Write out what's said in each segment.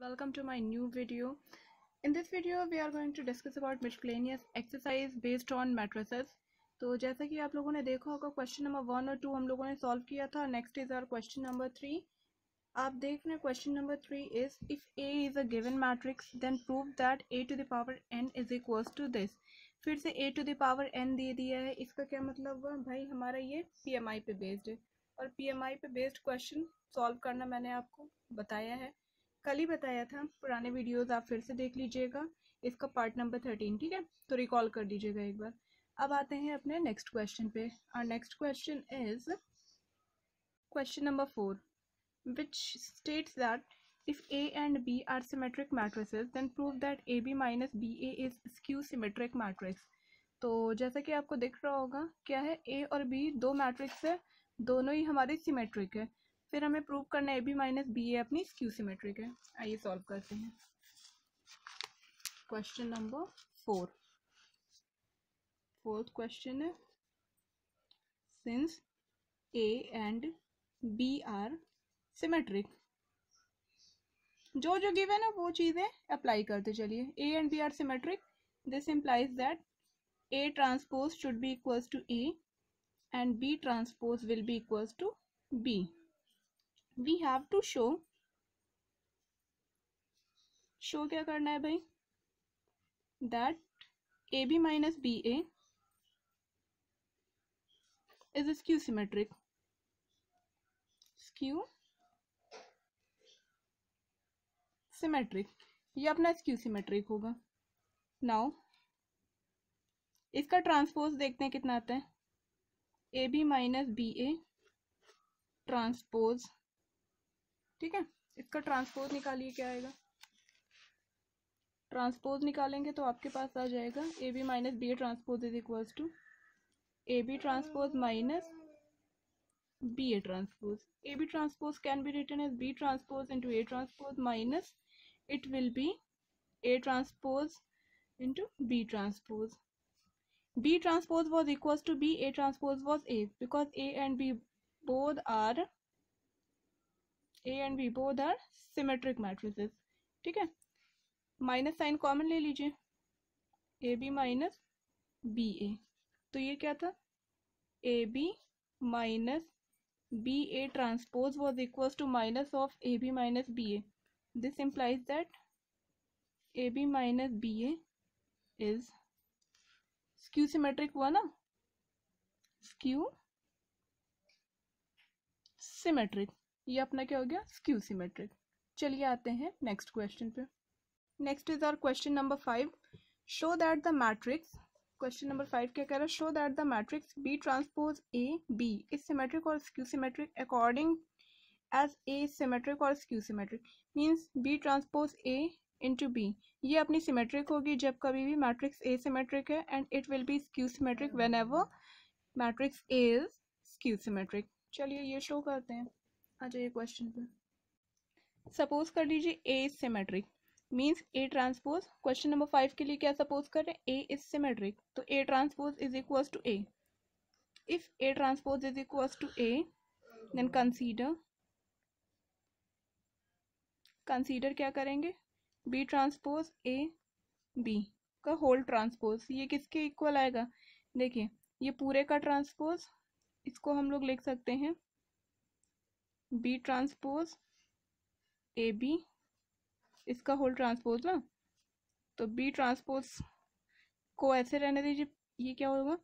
Welcome to my new video. In this video we are going to discuss about miscellaneous exercise based on matrices. तो जैसा कि आप लोगों ने देखा होगा क्वेश्चन नंबर 1 और 2 हम लोगों ने सॉल्व किया था. Next is our question number 3. आप देख रहे हैं question number 3 is if A is a given matrix then prove that A to the power n is equals to this. फिर से A to the power n दे दिया है. इसका क्या मतलब हुआ भाई, हमारा ये PMI पे बेस्ड है और PMI पे बेस्ड क्वेश्चन सॉल्व करना मैंने आपको बताया है, कल ही बताया था. पुराने वीडियोस आप फिर से देख लीजिएगा, इसका पार्ट नंबर 13. ठीक है, तो रिकॉल कर लीजिएगा एक बार. अब आते हैं अपने नेक्स्ट क्वेश्चन पे. और next question is question number 4 which states that if A and B are symmetric matrices then prove that AB minus BA is skew symmetric matrix. तो जैसा कि आपको दिख रहा होगा क्या है, A और B दो मैट्रिक्स है, दोनों ही हमारे सिमेट्रिक है. फिर हमें प्रूव करना है AB माइनस BA अपनी स्क्यू सिमेट्रिक है. आइए सॉल्व करते हैं. क्वेश्चन नंबर 4, फोर्थ क्वेश्चन है. Since A and B are symmetric, जो गिवन है वो चीजें अप्लाई करते चलिए. A and B are symmetric, this implies that A transpose should be equals to A and B transpose will be equals to B. We have to show क्या करना है भाई, that AB minus BA is skew symmetric. Skew symmetric, ये अपना skew symmetric होगा. Now इसका transpose देखते हैं कितना आता है. AB minus BA transpose. ठीक है, इसका ट्रांसपोज निकालिए, क्या आएगा. ट्रांसपोज निकालेंगे तो आपके पास आ जाएगा AB minus BA transpose is equals to AB transpose minus BA transpose. AB transpose can be written as B transpose into A transpose minus it will be A transpose into B transpose. B transpose was equals to B, A transpose was A because A and B both are symmetric matrices. ठीक है, minus sign common ले लीजिए, AB minus BA. तो ये क्या था, AB minus BA transpose was equals to minus of AB minus BA. This implies that AB minus BA is skew symmetric हुआ ना, skew symmetric. ये अपना क्या हो गया, skew symmetric. चलिए आते हैं नेक्स्ट क्वेश्चन पे. Next is our question number 5. Show that the matrix, question number 5 क्या कह रहा है, show that the matrix B transpose A B is symmetric और skew symmetric according as A symmetric और skew symmetric. Means B transpose A into B ये अपनी symmetric होगी जब कभी भी मैट्रिक्स A सिमेट्रिक है, and it will be skew symmetric whenever matrix A is skew symmetric. चलिए ये शो करते हैं. आ जाइए क्वेश्चन पे. सपोज कर लीजिए A is symmetric, means A transpose. Question number 5 के लिए क्या सपोज कर रहे हैं, A इज सिमेट्रिक, तो A transpose is equals to A. If A transpose is equals to A then consider क्या करेंगे, B ट्रांसपोज A B का होल ट्रांसपोज. ये किसके इक्वल आएगा, देखिए ये पूरे का ट्रांसपोज, इसको हम लोग लिख सकते हैं B ट्रांसपोज A B, इसका होल ट्रांसपोज ना. तो B ट्रांसपोज को ऐसे रहने दीजिए. ये क्या होगा,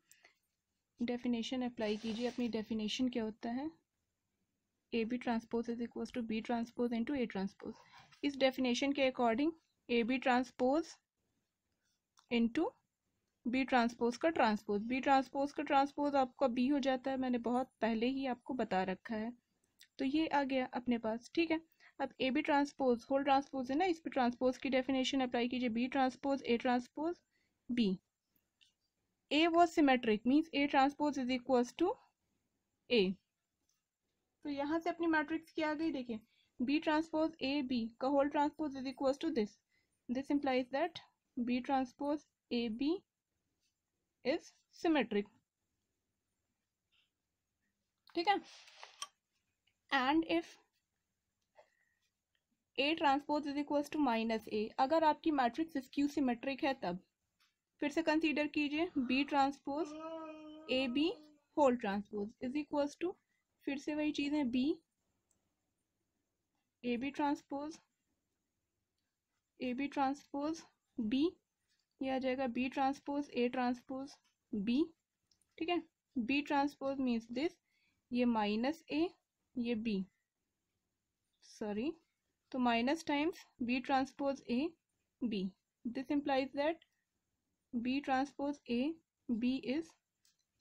डेफिनेशन अप्लाई कीजिए. अपनी डेफिनेशन क्या होता है, A B transpose is equals to B transpose into A transpose. इस डेफिनेशन के according A B transpose into B transpose का ट्रांसपोज. बी ट्रांसपोज का ट्रांसपोज आपका बी हो जाता है, मैंने बहुत पहले ही आपको बता रखा है. तो ये आ गया अपने पास. ठीक है, अब A B transpose whole transpose है ना, इस पर ट्रांसपोज की डेफिनेशन अप्लाई कीजिए. B transpose A transpose B. A was symmetric means A transpose is equals to A. तो यहाँ से अपनी मैट्रिक्स क्या आ गई, देखिए B ट्रांसपोज A B का whole transpose is equals to this. This implies that B transpose A B is symmetric. ठीक है, and if A transpose is equal to minus A, अगर आपकी मैट्रिक्स स्क्यू सिमेट्रिक है तब फिर से consider कीजिए B transpose A B whole transpose is equal to, फिर से वही चीज़ है, B A B transpose B, ये आ जाएगा B transpose A transpose B, ठीक है। बी ट्रांसपोज मीन्स दिस, ये माइनस ए ये बी, सॉरी, तो minus times B transpose A B, this implies that B transpose A B is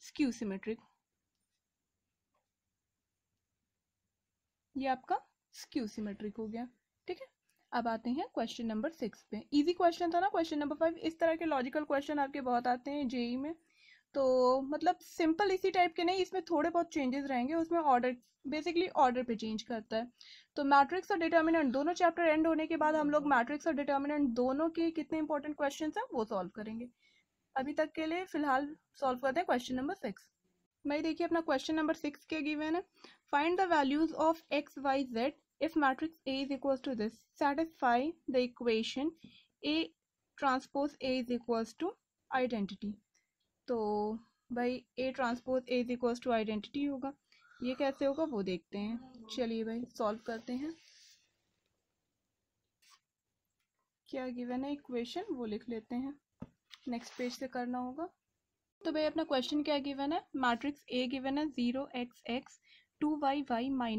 skew symmetric, ये आपका स्क्यू सिमेट्रिक हो गया, ठीक है। अब आते हैं क्वेश्चन नंबर 6 पे। इजी क्वेश्चन था ना क्वेश्चन नंबर 5, इस तरह के लॉजिकल क्वेश्चन आपके बहुत आते हैं जेई में, तो मतलब सिंपल इसी टाइप के नहीं, इसमें थोड़े बहुत चेंजेस रहेंगे, उसमें ऑर्डर बेसिकली ऑर्डर पे चेंज करता है। तो मैट्रिक्स और डिटर्मिनेंट दोनों चैप्टर एंड होने के बाद हम लोग मैट्रिक्स और डिटर्मिनेंट दोनों के कितने इंपॉर्टेंट क्वेश्चन हैं वो सॉल्व करेंगे। अभी तक के लिए फिलहाल सॉल्व करते हैं क्वेश्चन नंबर 6। भाई देखिए अपना क्वेश्चन नंबर 6 के गिवन है, find the values of x y z if matrix A is equals to this, satisfy the equation A transpose A is equals to identity। तो भाई A transpose A is equals to identity होगा, ये कैसे होगा वो देखते हैं। चलिए भाई सॉल्व करते हैं, क्या गिवन है इक्वेशन वो लिख लेते हैं, नेक्स्ट पेज से करना होगा। तो भाई अपना क्वेश्चन क्या गिवन है, मैट्रिक्स A गिवन है 0x(x) 2y(y) -y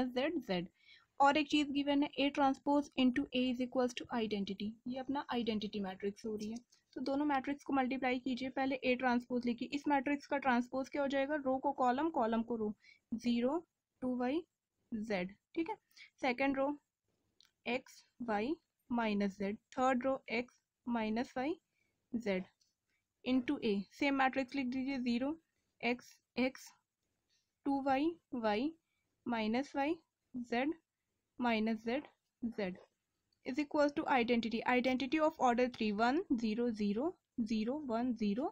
z, और एक चीज गिवन है A transpose into A is equals to identity, ये अपना आइडेंटिटी मैट्रिक्स हो रही है। तो दोनों मैट्रिक्स को मल्टीप्लाई कीजिए, पहले A ट्रांसपोज लिखिए, इस मैट्रिक्स का ट्रांसपोज क्या हो जाएगा, रो को कॉलम, कॉलम को रो, 0 2y z, ठीक है। Second row x y minus z, third row x minus y z into A, same matrix लिख दीजिए, 0x(x) 2y(y) -y z minus z z is equal to identity, identity of order 3 1 0 0 0 1 0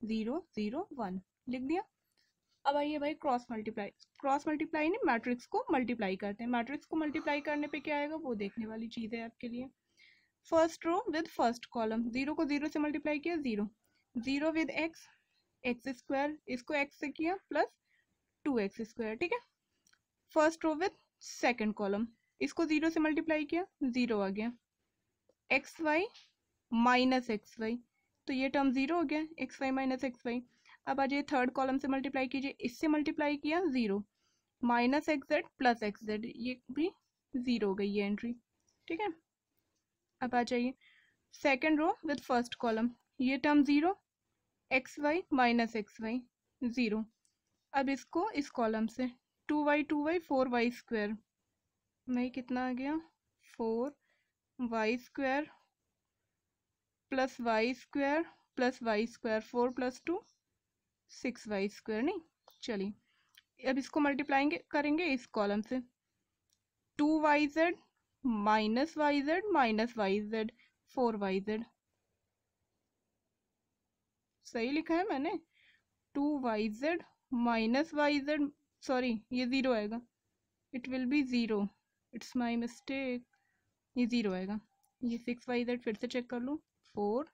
0 0 1 लिख दिया। अब आइए भाई cross multiply नहीं, matrix को multiply करते हैं। मैट्रिक्स को मल्टीप्लाई करने पे क्या आएगा वो देखने वाली चीज़ है आपके लिए। First row with first column, 0 को 0 से मल्टीप्लाई किया 0, 0 विद एक्स, एक्स स्क्वायर, इसको एक्स से किया प्लस 2x स्क्वायर, ठीक है। First row with second column, इसको 0 से मल्टीप्लाई किया 0 आ गया, x y minus x y, तो ये टर्म 0 हो गया, x y minus x y. अब आ जाइए थर्ड कॉलम से मल्टीप्लाई कीजिए, इससे मल्टीप्लाई किया 0 minus x z plus x Z, ये भी 0 हो गई ये एंट्री, ठीक है। अब आ जाइए second row with first column, ये term 0 x y minus x y 0। अब इसको इस कॉलम से 2y 4y स्क्वायर, नहीं कितना आ गया 4y square plus y square plus y square, 4 + 2 6y square, नहीं चलिए अब इसको मल्टीप्लाई करेंगे इस कॉलम से, 2yz minus y Z 4yz, सही लिखा है मैंने, 2yz minus y Z, sorry ये 0 आएगा, it will B 0, it's my mistake, ये 0 आएगा। ये 6yz फिर से चेक कर लूँ, 4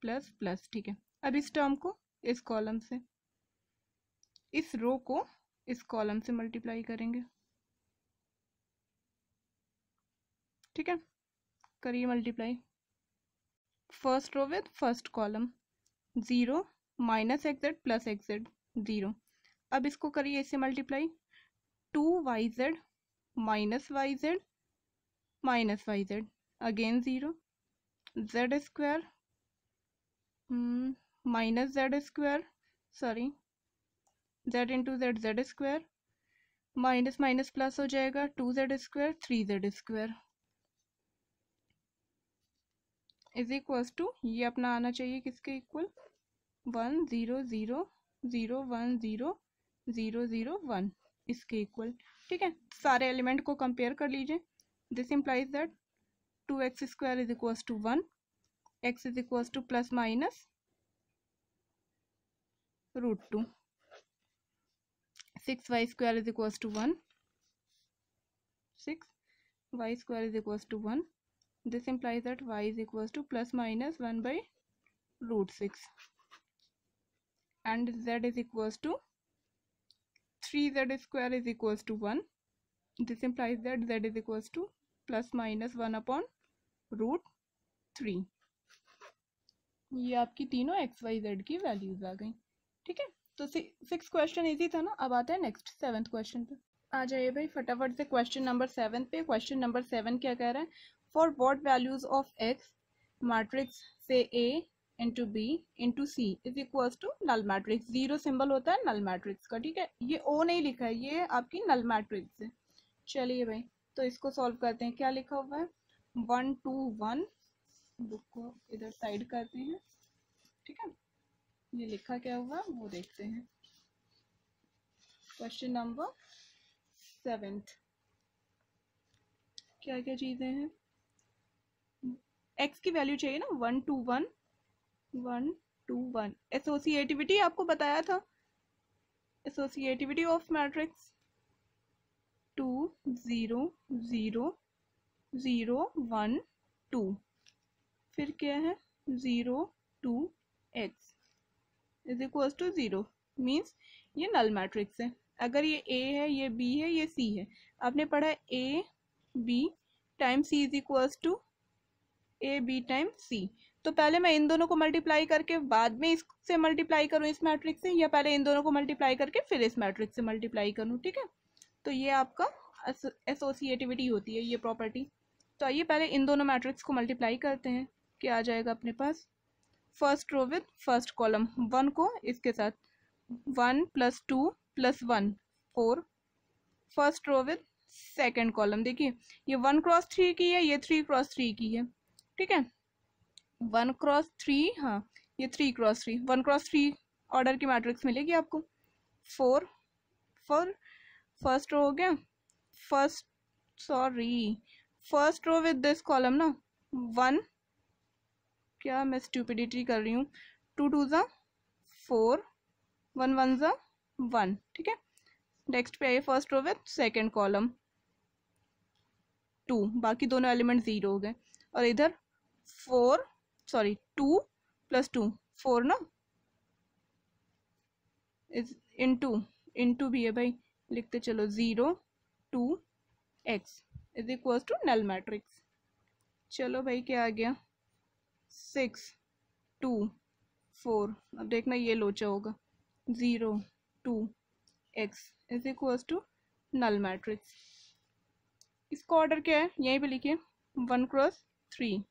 प्लस प्लस, ठीक है। अब इस टर्म को इस कॉलम से, इस रो को इस कॉलम से मल्टीप्लाई करेंगे, ठीक है। करिए multiply, first row with first column, 0 minus x z plus x z 0। अब इसको करिए इससे multiply, 2yz minus y z again 0, z square minus z square, sorry z into z z square, minus minus plus हो जाएगा, 2z square 3z square is equals to, ये अपना आना चाहिए किसके इक्वल, 1 0 0 0 1 0 0 0 1 इसके इक्वल, ठीक है। सारे एलिमेंट को कंपेयर कर लीजिए, this implies that 2x square is equals to 1, x is equals to plus minus √2, 6y square is equals to 1, 6 y square is equals to 1. This implies that y is equals to plus minus 1 by root 6. And z is equals to 3z square is equals to 1. This implies that z is equals to plus minus 1 upon root 3. ये आपकी तीनों x y Z की values आ गई. ठीक है, तो 6 question easy था ना. अब आता है नेक्स्ट 7th क्वेश्चन पे. आ जाइए भाई फटाफट से क्वेश्चन नंबर 7 पे. क्वेश्चन नंबर 7 क्या कह रहा है? For what values of x matrix से A into B into C is equals to null matrix. Zero symbol होता है नल मैट्रिक्स का. ठीक है, ये ओ नहीं लिखा है, ये आपकी नल मैट्रिक्स है. चलिए भाई, तो इसको सॉल्व करते हैं. क्या लिखा हुआ है? 1 2 1. बुक को इधर साइड करते हैं. ठीक है, ये लिखा क्या हुआ वो देखते हैं. क्वेश्चन नंबर 7th क्या क्या चीजें हैं? एक्स की वैल्यू चाहिए ना. 1 2 1 1 2 1. एसोसिएटिविटी आपको बताया था, एसोसिएटिविटी ऑफ मैट्रिक्स 2 0 0 0 1 2. फिर क्या है? 0 2 x is equal to 0. Means ये नल मैट्रिक्स है. अगर ये A है, ये B है, ये C है. आपने पढ़ा है A B time C is equal to A B time C. तो पहले मैं इन दोनों को मल्टीप्लाई करके बाद में इससे मल्टीप्लाई करूँ इस मैट्रिक्स से, या पहले इन दोनों को मल्टीप्लाई करके फिर इस मैट्रिक्स से मल्टीप्लाई करूँ. ठीक है, तो ये आपका एसोसिएटिविटी होती है, ये प्रॉपर्टी. तो आइए पहले इन दोनों मैट्रिक्स को मल्टीप्लाई करते हैं. क्या आ जाएगा अपने पास? First row with first column. 1 को इसके साथ 1 + 2 + 1 4. First row with second column. देखिए ये 1 क्रॉस 3 की है, ये 3 क्रॉस 3 की है. ठीक है, 1 क्रॉस 3, हाँ ये 3 क्रॉस 3. 1 क्रॉस 3 ऑर्डर की मैट्रिक्स मिलेगी आपको. 4 फर्स्ट रो हो गया. First row with this column ना 1. क्या मैं स्टूपिडिटी कर रही हूँ? 2 2 ज़ा 4 1 1 ज़ा 1. ठीक है, नेक्स्ट पे आइए first row with second column 2. बाकी दोनों एलिमेंट 0 हो गए. और इधर 2 + 2 4 ना, इज इनटू भी है भाई, लिखते चलो. 0 2 x is equal to null matrix. चलो भाई क्या आ गया? 6 2 4. अब देखना ये लोचा होगा. 0 2 x is equal to null matrix. इसका ऑर्डर क्या है? यहीं पे लिखिए. 1 क्रॉस 3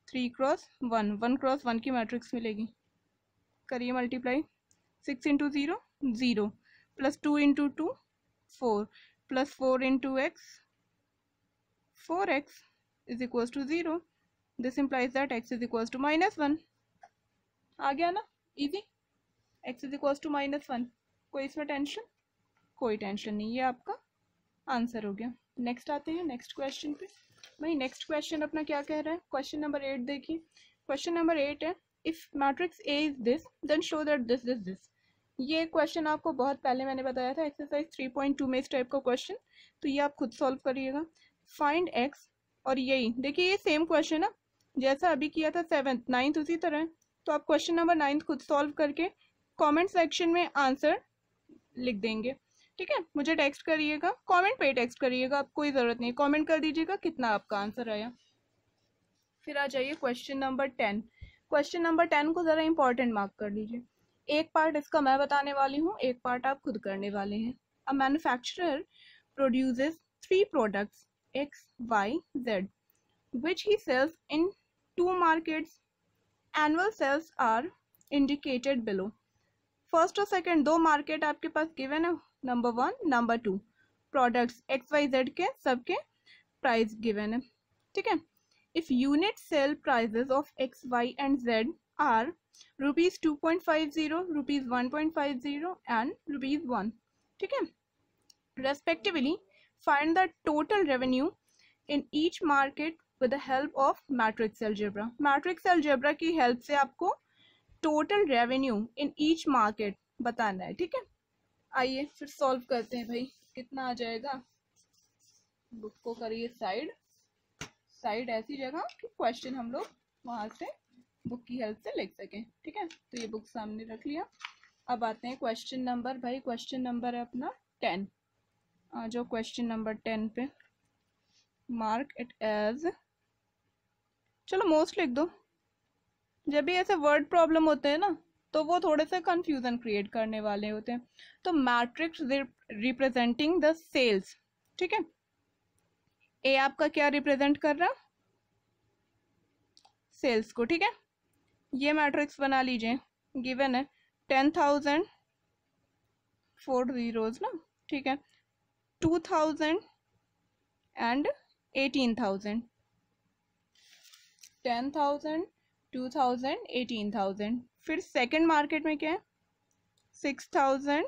3 क्रॉस 1 1 क्रॉस 1 की मैट्रिक्स मिलेगी. करिए multiply. 6 × 0 0 + 2 × 2 4 + 4 × x 4x is equal to 0. This implies that x is equal to -1. आ गया ना, easy. x is equal to -1. कोई इसमें टेंशन? कोई टेंशन नहीं, ये आपका आंसर हो गया. नेक्स्ट आते हैं नेक्स्ट क्वेश्चन पे. भाई नेक्स्ट क्वेश्चन अपना क्या कह रहा है? क्वेश्चन नंबर 8 देखिए. क्वेश्चन नंबर 8 है if matrix A is this then show that this is this. ये क्वेश्चन आपको बहुत पहले मैंने बताया था, एक्सरसाइज 3.2 में इस टाइप का क्वेश्चन. तो ये आप खुद सॉल्व करिएगा. फाइंड x, और यही देखिए ये सेम क्वेश्चन है जैसा अभी किया था 7th 9th उसी तरह है. तो आप क्वेश्चन नंबर 9 खुद सॉल्व करके कमेंट सेक्शन में आंसर लिख देंगे. ठीक है, मुझे टेक्स्ट करिएगा, कमेंट पे टेक्स्ट करिएगा, आप कोई ज़रूरत नहीं, कमेंट कर दीजिएगा कितना आपका आंसर आया. फिर आ जाइए क्वेश्चन नंबर 10. क्वेश्चन नंबर 10 को ज़रा इंपॉर्टेंट मार्क कर लीजिए. एक पार्ट इसका मैं बताने वाली हूँ, एक पार्ट आप खुद करने वाले हैं. A manufacturer produces 3 products X Y Z which he sells in 2 markets. Annual sales are indicated below. First और सेकंड 2 मार्केट आपके पास गिवन है. नंबर 1 नंबर 2 प्रोडक्ट्स XYZ के सबके प्राइस गिवन है. ठीक है, if unit sale prices of X Y and Z are rupees 2.50 rupees 1.50 and rupees 1. ठीक है, respectively find the total revenue in each market with the help of matrix algebra. matrix algebra की help से आपको total revenue in each market बताना है. ठीक है, आइए फिर सॉल्व करते हैं भाई. कितना आ जाएगा? बुक को करिए साइड. साइड ऐसी जगह कि क्वेश्चन हम लोग वहाँ से बुक की हेल्प से लिख सकें। ठीक है, तो ये बुक सामने रख लिया। अब आते हैं क्वेश्चन नंबर, भाई क्वेश्चन नंबर है अपना 10। आ जाओ क्वेश्चन नंबर 10 पे, मार्क इट एज, चलो मोस्ट लिख दो। जब भी ऐसे वर्ड प्रॉब्लम होते हैं ना तो वो थोड़े से कंफ्यूजन क्रिएट करने वाले होते हैं। तो मैट्रिक्स रिप्रेजेंटिंग द सेल्स, ठीक है, ए आपका क्या रिप्रेजेंट कर रहा, सेल्स को। ठीक है, ये मैट्रिक्स बना लीजिए, गिवन है 10,000 4 zeros ना, ठीक है, 2,000 एंड 18,000, 10,000 2,000 18,000। फिर सेकंड मार्केट में क्या है, 6,000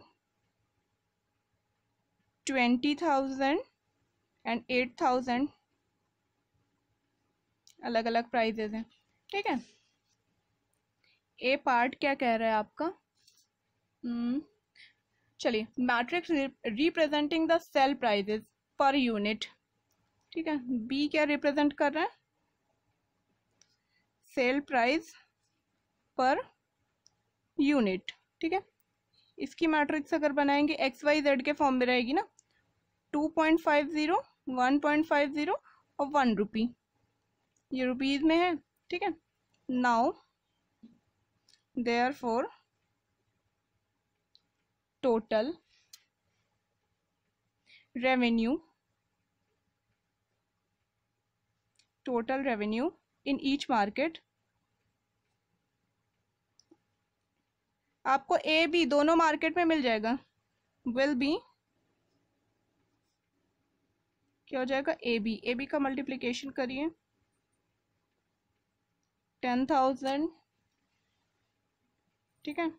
20,000 एंड 8,000, अलग अलग प्राइजेज हैं। ठीक है, ए पार्ट क्या कह रहा है आपका, चलिए, matrix representing the sale prices per unit. ठीक है, बी क्या रिप्रेजेंट कर रहा है, सेल प्राइस पर यूनिट। ठीक है, इसकी मैट्रिक्स अगर बनाएंगे एक्स वाई जेड के फॉर्म में रहेगी ना, 2.50 1.50 और 1 रुपी, ये रुपीज में है। ठीक है, now therefore total revenue in each market, आपको ए बी दोनों मार्केट में मिल जाएगा, विल बी क्या हो जाएगा, ए बी का मल्टीप्लिकेशन करिए, 10,000, ठीक है,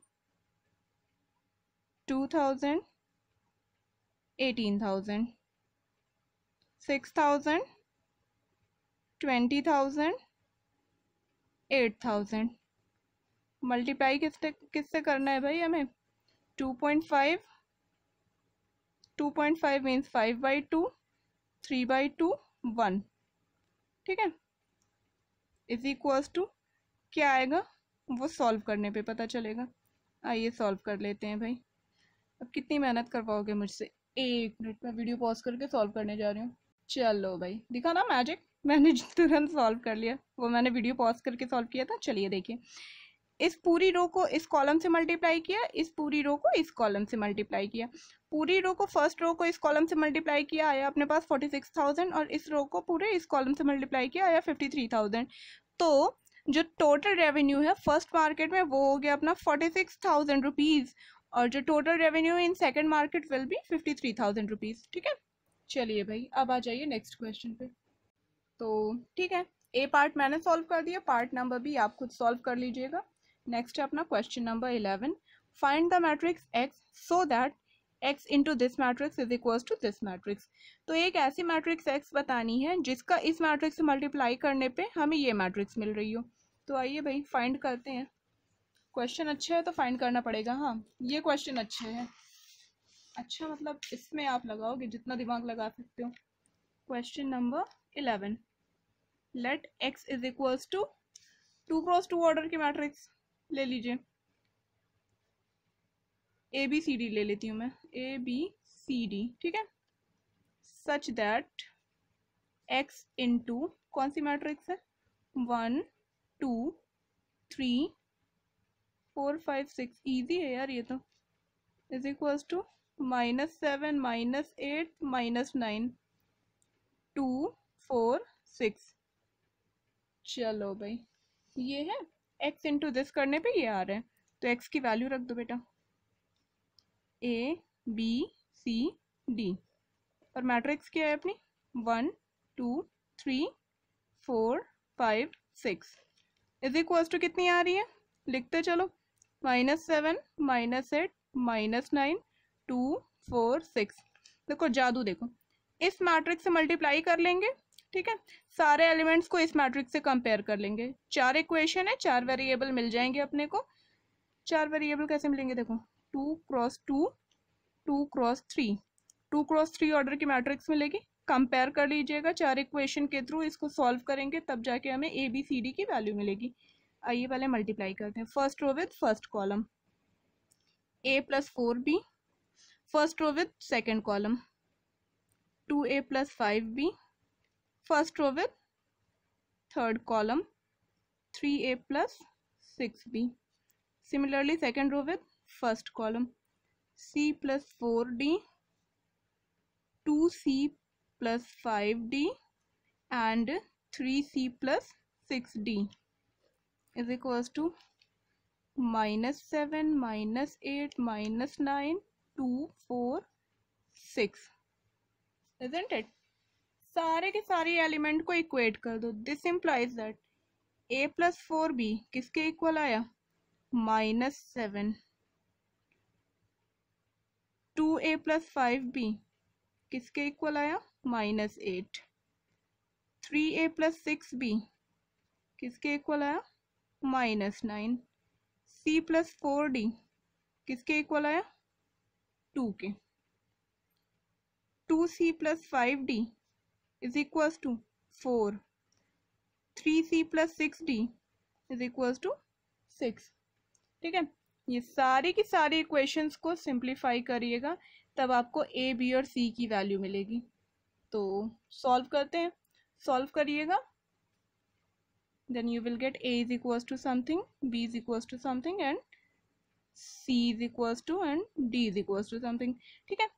2,000 18,000, 6,000 20,000 8,000। मल्टीप्लाई किससे करना है भाई हमें, 2.5 मीन्स 5/2 3/2 1। ठीक है, इज इक्वल्स टू क्या आएगा, वो सॉल्व करने पे पता चलेगा। आइए सॉल्व कर लेते हैं भाई। अब कितनी मेहनत करवाओगे मुझसे, 1 मिनट में वीडियो पॉज करके सॉल्व करने जा रही हूँ। चलो भाई, दिखा ना मैजिक, मैंने तुरंत सॉल्व कर लिया, वो मैंने वीडियो पॉज करके सॉल्व किया था। चलिए देखिए, इस पूरी रो को इस कॉलम से मल्टीप्लाई किया, इस पूरी रो को इस कॉलम से मल्टीप्लाई किया, पूरी रो को फर्स्ट रो को इस कॉलम से मल्टीप्लाई किया, आया अपने पास 46,000, और इस रो को पूरे इस कॉलम से मल्टीप्लाई किया, आया 53,000। तो जो टोटल रेवेन्यू है फर्स्ट मार्केट में वो हो गया अपना 46,000 रुपीज़, और जो total revenue in second market will be 53,000 rupees. ठीक है, चलिए भाई अब आ जाइए नेक्स्ट क्वेश्चन पे। तो ठीक है, ए पार्ट मैंने सॉल्व कर दिया, पार्ट नंबर बी आप खुद सॉल्व कर लीजिएगा। नेक्स्ट है अपना question number 11, find the matrix x so that x into this matrix is equals to this matrix. तो एक ऐसी मैट्रिक्स एक्स बतानी है जिसका इस मैट्रिक्स से मल्टीप्लाई करने पे हमें ये मैट्रिक्स मिल रही हो। तो आइए भाई फाइंड करते हैं। क्वेश्चन अच्छा है तो फाइंड करना पड़ेगा। हाँ, ये क्वेश्चन अच्छे है, अच्छा मतलब इसमें आप लगाओगे जितना दिमाग लगा सकते हो। Question number 11, let x is equals to 2x2 order की मैट्रिक्स ले लीजिए, ए बी सी डी ले लेती हूँ मैं, ए बी सी डी। ठीक है, सच दैट एक्स इंटू कौन सी मैट्रिक्स है, 1 2 3 4 5 6, ईजी है यार ये तो, इज इक्वल्स टू -7 -8 -9 2 4 6। चलो भाई, ये है x इंटू दिस करने पे ये आ रहा है, तो x की वैल्यू रख दो बेटा, ए बी सी डी, और मैट्रिक्स क्या है अपनी 1 2 3 4 5 6, इज इक्वल्स टू कितनी आ रही है, लिखते चलो, -7 -8 -9 2 4 6। देखो जादू, देखो इस मैट्रिक्स से मल्टीप्लाई कर लेंगे, ठीक है, सारे एलिमेंट्स को इस मैट्रिक्स से कंपेयर कर लेंगे। 4 इक्वेशन है, 4 वेरिएबल मिल जाएंगे अपने को। 4 वेरिएबल कैसे मिलेंगे, देखो 2 × 2 2 × 3, 2 × 3 ऑर्डर की मैट्रिक्स मिलेगी, कंपेयर कर लीजिएगा 4 इक्वेशन के थ्रू, इसको सॉल्व करेंगे तब जाके हमें ए बी सी डी की वैल्यू मिलेगी। आइए पहले मल्टीप्लाई करते हैं। First row with first column a plus 4b, first row with second column 2a plus 5b, first row with third column 3a plus 6b, similarly second row with first column c plus 4d, 2c plus 5d and 3c plus 6d is equals to -7 -8 -9 2 4 6, isn't it? सारे के सारे element को equate कर दो। This implies that a plus 4b किसके equal आया? -7। 2a plus 5b किसके equal आया? -8। 3a प्लस 6b किसके इक्वल आया? -9। c प्लस 4d किसके इक्वल आया? 2 के। 2c plus 5d is equal to 4। 3c plus 6d is equal to 6। ठीक है, ये सारी की सारी इक्वेशंस को सिंप्लीफाई करिएगा तब आपको ए बी और सी की वैल्यू मिलेगी। तो सॉल्व करते हैं, सॉल्व करिएगा, then you will get a is equals to something, b is equals to something and c is equals to and d is equals to something. ठीक है,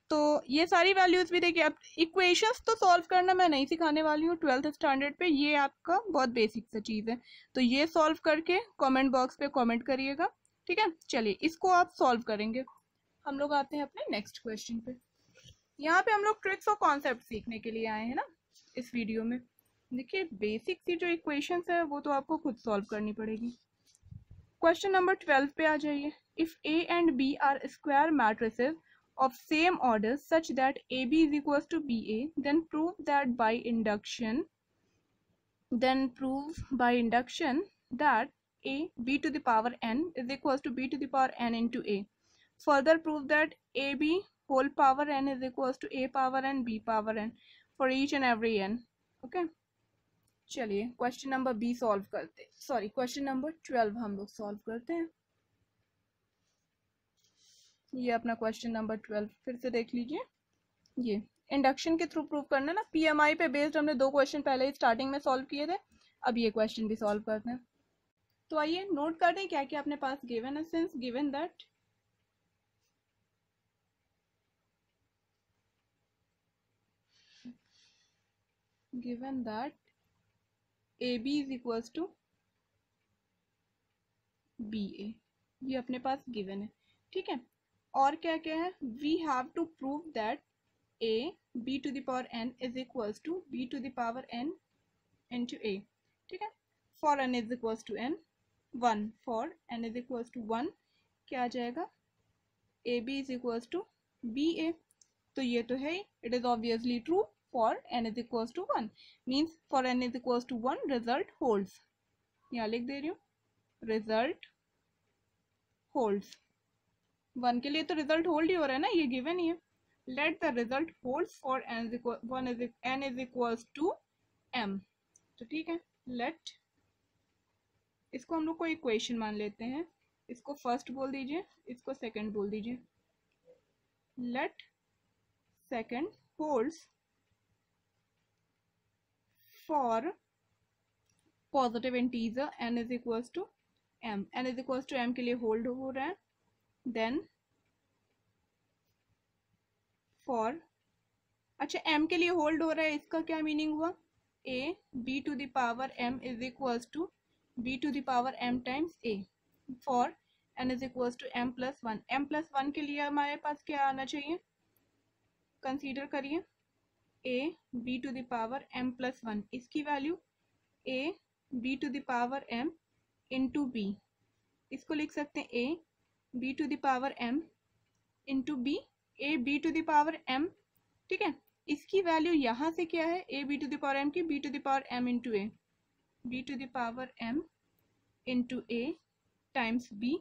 तो ये सारी वैल्यूज भी देखिए। अब इक्वेशंस तो सॉल्व करना मैं नहीं सिखाने वाली हूँ 12th स्टैंडर्ड पे, ये आपका बहुत बेसिक सा चीज़ है। तो ये सॉल्व करके कमेंट बॉक्स पे कमेंट करिएगा। ठीक है, चलिए इसको आप सॉल्व करेंगे। हम लोग आते हैं अपने नेक्स्ट क्वेश्चन पे। यहाँ पे हम लोग ट्रिक्स और कॉन्सेप्ट सीखने के लिए आए हैं ना इस वीडियो में। देखिए बेसिक सी जो इक्वेशंस है वो तो आपको खुद सॉल्व करनी पड़ेगी। क्वेश्चन नंबर 12 पे आ जाइए। If A and B are square matrices of same order such that AB is equals to BA, then prove by induction that A B to the power n is equals to B to the power n into A. Further prove that AB whole power n is equals to A power n B power n for each and every n. Okay, चलिए question number B solve करते, sorry question number 12 हम लोग solve करते हैं। ये अपना question number 12 फिर से देख लीजिए। ये इंडक्शन के थ्रू प्रूव करना ना, पीएमआई पे बेस्ड हमने 2 क्वेश्चन पहले ही स्टार्टिंग में सॉल्व किए थे, अब ये क्वेश्चन भी सॉल्व करते हैं। तो आइए नोट कर दें क्या क्या अपने पास गिवन है। Since given that A B is equals to B A, ये अपने पास गिवन है। ठीक है, और क्या क्या है? We have to prove that a b to the power n is equals to b to the power n into a. ठीक है, for n is equals to n 1, for n is equals to 1 क्या आ जाएगा? ab is equals to ba। तो ये तो है, it is obviously true for n is equals to 1, means for n is equals to 1 result holds। यहाँ लिख दे रही हूँ, result holds। 1 के लिए तो रिजल्ट होल्ड ही हो रहा है ना, ये गिवन ही है। Let the result holds for n is equals to m। तो ठीक है, लेट इसको हम लोग को इक्वेशन मान लेते हैं, इसको फर्स्ट बोल दीजिए, इसको सेकंड बोल दीजिए। Let second holds for positive integer n is equals to m। n is equals to m के लिए होल्ड हो रहा है। देन फॉर, अच्छा m के लिए होल्ड हो रहा है, इसका क्या मीनिंग हुआ? a b to the power m is equals to b to the power m times a for n is equals to m plus 1। m plus 1 के लिए हमारे पास क्या आना चाहिए? कंसीडर करिए a b to the power m plus 1, इसकी value a b to the power m into b, इसको लिख सकते हैं a b to the power m into b, a b to the power m। ठीक है, इसकी value यहाँ से क्या है? a b to the power m की b to the power m into a, b to the power m into a times b।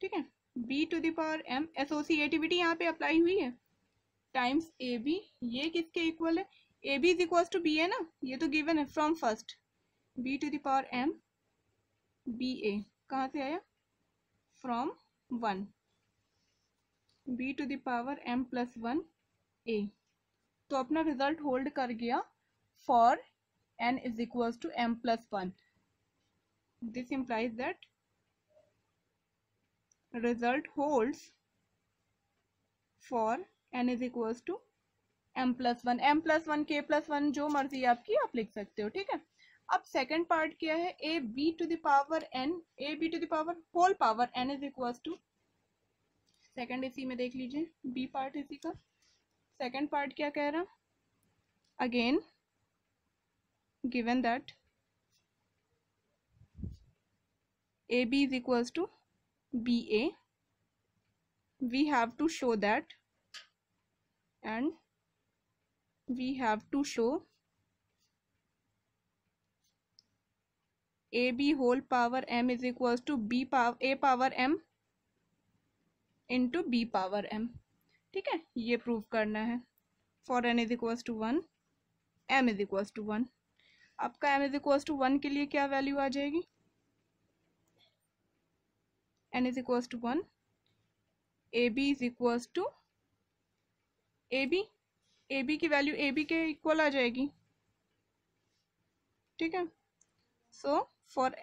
ठीक है, b to the power m, associativity यहाँ पे अप्लाई हुई है, टाइम्स ए बी, ये किसके equal है, A B is equal to B है ना, ये तो गिवन है from first, B to the power m B A, कहाँ से आया, from 1, B to the power m plus 1 A, तो अपना रिजल्ट होल्ड कर गया for n is equals to m plus 1. This implies that result holds for n is equals to m plus 1, m plus 1, k plus 1, जो मर्जी आपकी आप लिख सकते हो, ठीक है। अब सेकंड पार्ट क्या है, A B to the power n, A B to the power whole power n is equals to, second इसी में देख लीजिए, बी पार्ट इसी का, सेकंड पार्ट क्या कह रहा, again given that AB is equals to BA, we have to show that, and we have to show AB whole power m is equals to B power A power m into B power m, ठीक है, ये prove करना है for n is equals to 1, m is equals to 1। आपका m is equals to 1 के लिए क्या value आ जाएगी, n is equals to 1, ab is equals to ab की वैल्यू ab के इक्वल आ जाएगी, ठीक है। So for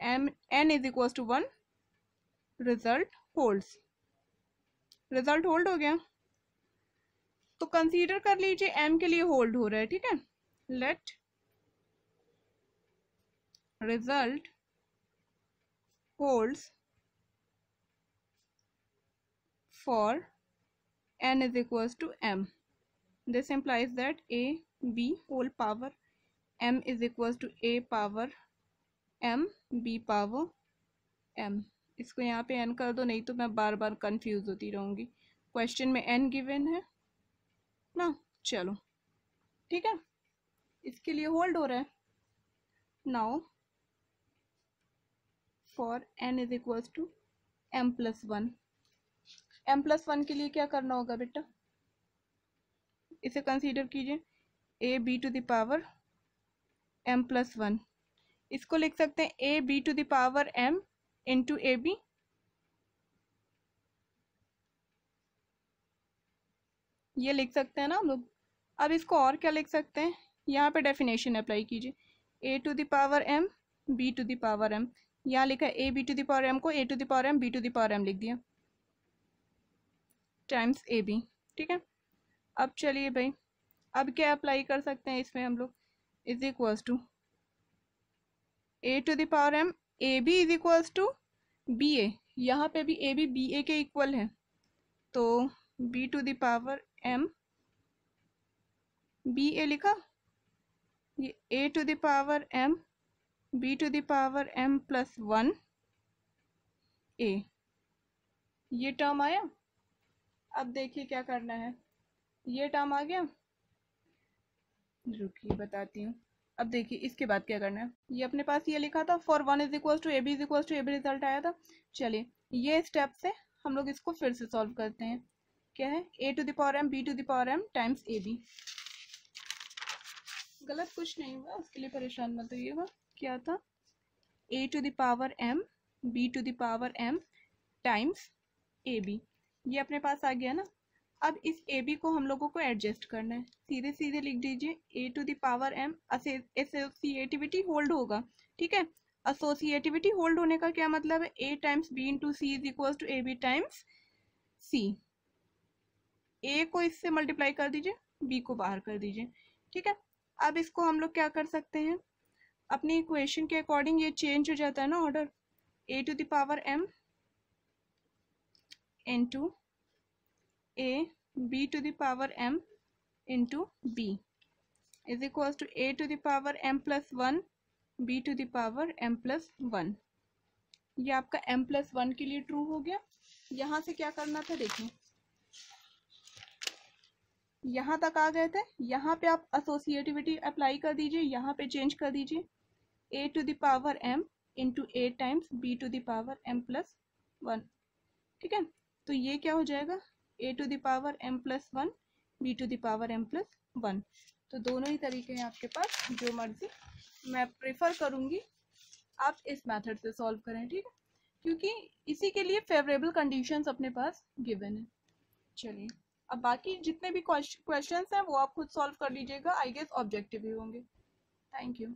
n is equals to 1, result holds, result hold हो गया, तो कंसीडर कर लीजिए m के लिए होल्ड हो रहा है, ठीक है। Let result holds for n is equals to m. This implies that a b whole power m is equals to a power m b power m। इसको यहाँ पे n कर दो, नहीं तो मैं बार बार कंफ्यूज होती रहूँगी, क्वेश्चन में n गिवन है ना। चलो ठीक है, इसके लिए होल्ड हो रहा है। Now for n is equals to m plus 1, m plus 1 के लिए क्या करना होगा बेटा, इसे कंसीडर कीजिए a b to the power m plus 1, इसको लिख सकते हैं a b to the power m into A B, ये लिख सकते हैं ना हम लोग। अब इसको और क्या लिख सकते हैं, यहाँ पे डेफिनेशन अप्लाई कीजिए, a to the power m b to the power m, यहाँ लिखा है a b to the power m को a to the power m b to the power m लिख दिया, टाइम्स ए बी, ठीक है। अब चलिए भाई, अब क्या अप्लाई कर सकते हैं इसमें हम लोग, is equals to a to the power m, A B is equals to B A, यहाँ पे भी ए बी बी ए के इक्वल है, तो b to the power m B A लिखा, ये a to the power m b to the power m plus 1 a, ये term आया। अब देखिए क्या करना है, ये टर्म आ गया, रुकिए बताती हूँ। अब देखिए इसके बाद क्या करना है, ये अपने पास ये लिखा था for 1 is equal to A B is equal to A B, result आया था। चलिए ये स्टेप से हम लोग इसको फिर से सॉल्व करते हैं। क्या है, a to the power m b to the power m times A B, गलत कुछ नहीं हुआ, उसके लिए परेशान मत होइएगा। क्या था, a to the power m b to the power m times A B, ये अपने पास आ गया ना। अब इस ए बी को हम लोगों को एडजस्ट करना है, सीधे सीधे लिख दीजिए a to the power m, associativity hold होगा, ठीक है। एसोसिएटिविटी होल्ड होने का क्या मतलब है, a times b into C is equal to A B times C, a को इससे मल्टीप्लाई कर दीजिए, b को बाहर कर दीजिए, ठीक है। अब इसको हम लोग क्या कर सकते हैं, अपनी इक्वेशन के अकॉर्डिंग ये चेंज हो जाता है ना order, a to the power m into a b to the power m into b is equal to a to the power m plus 1 b to the power m plus 1। ये आपका m plus 1 के लिए true हो गया। यहाँ से क्या करना था, देखिए यहाँ तक आ गए थे, यहाँ पे आप एसोसिएटिविटी अप्लाई कर दीजिए, यहाँ पे चेंज कर दीजिए a to the power m into a times b to the power m plus 1, ठीक है। तो ये क्या हो जाएगा, a to the power m plus 1 b⁻m+1। तो दोनों ही तरीके हैं आपके पास, जो मर्जी। मैं प्रेफर करूँगी आप इस मेथड से सॉल्व करें, ठीक है, क्योंकि इसी के लिए फेवरेबल कंडीशंस अपने पास गिवन है। चलिए, अब बाकी जितने भी क्वेश्चंस हैं वो आप खुद सॉल्व कर लीजिएगा, आई गेस ऑब्जेक्टिव ही होंगे। Thank you.